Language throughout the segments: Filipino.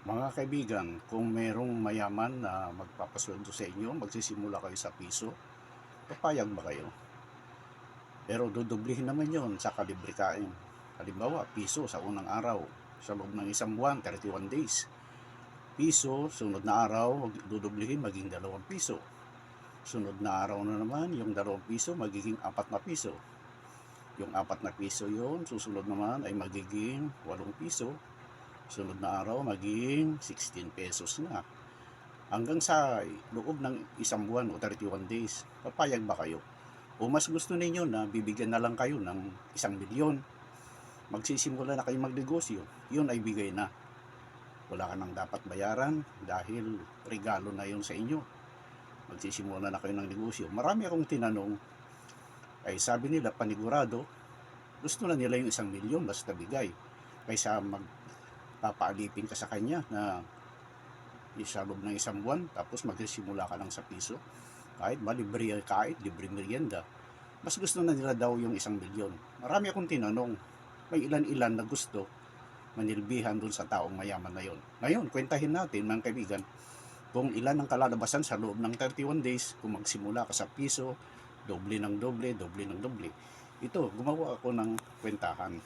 Mga kaibigan, kung merong mayaman na magpapasweldo sa inyo, magsisimula kayo sa piso, papayag ba kayo? Pero dudublihin naman yon sa kalibre kain. Halimbawa, piso sa unang araw, sa loob ng isang buwan, 31 days. Piso, sunod na araw, dudublihin maging 2 piso. Sunod na araw na naman, yung 2 piso magiging 4 na piso. Yung 4 na piso yon, susunod naman ay magiging 8 piso. Sunod na araw, maging 16 pesos na. Hanggang sa loob ng isang buwan o 31 days, papayag ba kayo? O mas gusto ninyo na bibigyan na lang kayo ng 1 milyon, magsisimula na kayo magnegosyo, yun ay bigay na. Wala ka nang dapat bayaran dahil regalo na yun sa inyo. Magsisimula na kayo ng negosyo. Marami akong tinanong, ay sabi nila panigurado, gusto na nila yung 1 milyon basta bigay. Kaysa magpapaalipin ka sa kanya na sa loob ng isang buwan, tapos magsisimula ka lang sa piso. Kahit ba libre kahit libre merienda, mas gusto na nila daw yung 1 milyon. Marami akong tinanong, may ilan-ilan na gusto manilbihan dun sa taong mayaman na yon. Ngayon, kwentahin natin mga kaibigan, kung ilan ang kalalabasan sa loob ng 31 days, kung magsimula ka sa piso, doble ng doble, doble ng doble. Ito, gumawa ako ng kwentahan.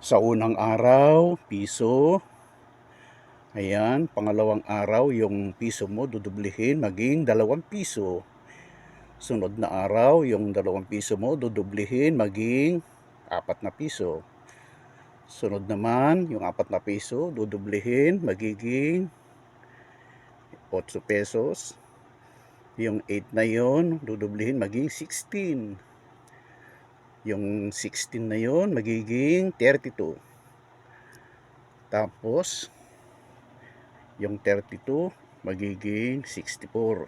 Sa unang araw, piso. Ayan, pangalawang araw, yung piso mo dudublihin maging 2 piso. Sunod na araw, yung 2 piso mo dudublihin maging 4 na piso. Sunod naman, yung 4 na piso dudublihin magiging 8 pesos. Yung 8 na yon dudublihin maging 16. Yung 16 na yon magiging 32. Tapos, yung 32 magiging 64.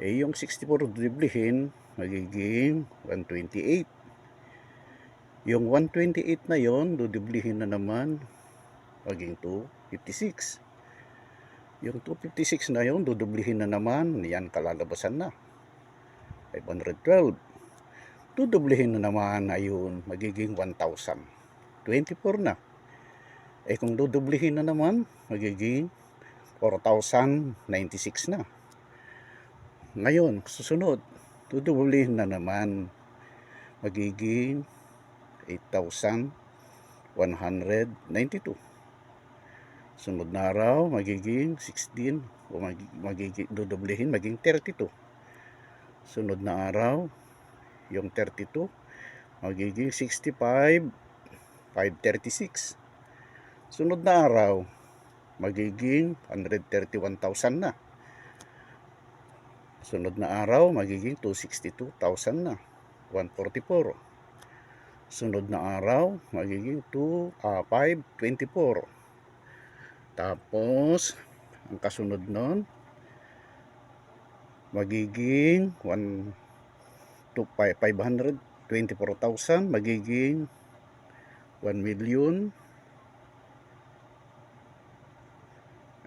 Yung 64 dudublihin magiging 128. Yung 128 na yon dudublihin na naman maging 256. Yung 256 na yon dudublihin na naman, yan kalalabasan na, 512. Dudublihin na naman, ayun, magiging 1,000. 24 na. Kung dudublihin na naman, magiging 4,096 na. Ngayon, susunod, dudublihin na naman, magiging 8,192. Sunod na araw, magiging 16 o dudublihin maging 32. Sunod na araw, yung 32 magiging 65,536. Sunod na araw, magiging 131,000 na. Sunod na araw, magiging 262,000 na, 144. Sunod na araw, magiging 524. Tapos, ang kasunod nun, magiging 524,000, magiging 1,000,000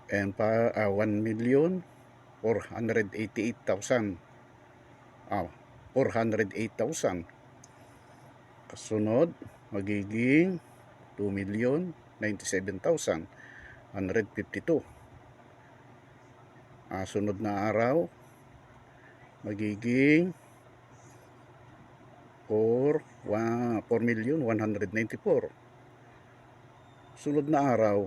and 1,488,000. 408,000. Kasunod, magiging 2,097,152. Sunod na araw, magiging 4,194. Sunod na araw,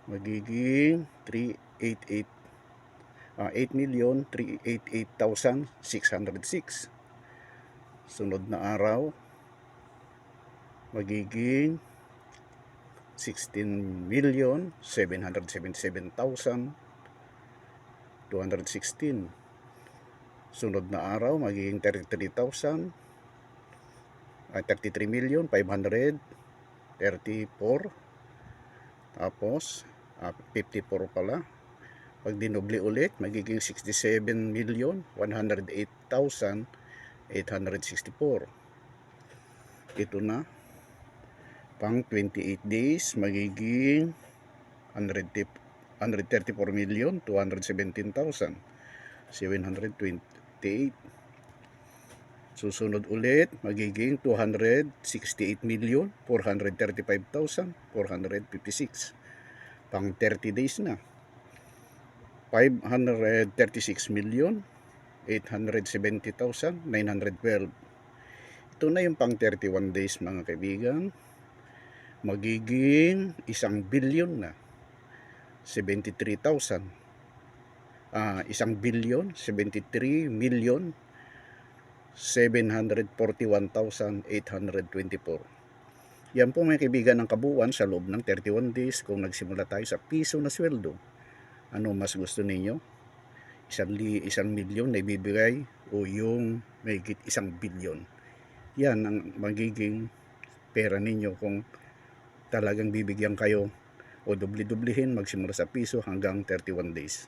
magiging 8,388,606. Sunod na araw, magiging 16,777,216. Sunod na araw, magiging 33,534. Tapos, 54 pala. Pag dinoble ulit, magiging 67,108,864. Ito na. Pang 28 days, magiging 134,217,728. Susunod ulit, magiging 268,435,456. Pang 30 days na. 536,870,912. Ito na yung pang 31 days mga kaibigan. Magiging 1,000,000,000 na. 73,000. 1,000,000,741,824. Yan po mga kaibigan ang kabuuan sa loob ng 31 days kung nagsimula tayo sa piso na sweldo. Ano mas gusto ninyo? 1,000,000 na ibibigay o yung mahigit 1,000,000,000? Yan ang magiging pera ninyo kung talagang bibigyan kayo o dubli-dublihin magsimula sa piso hanggang 31 days.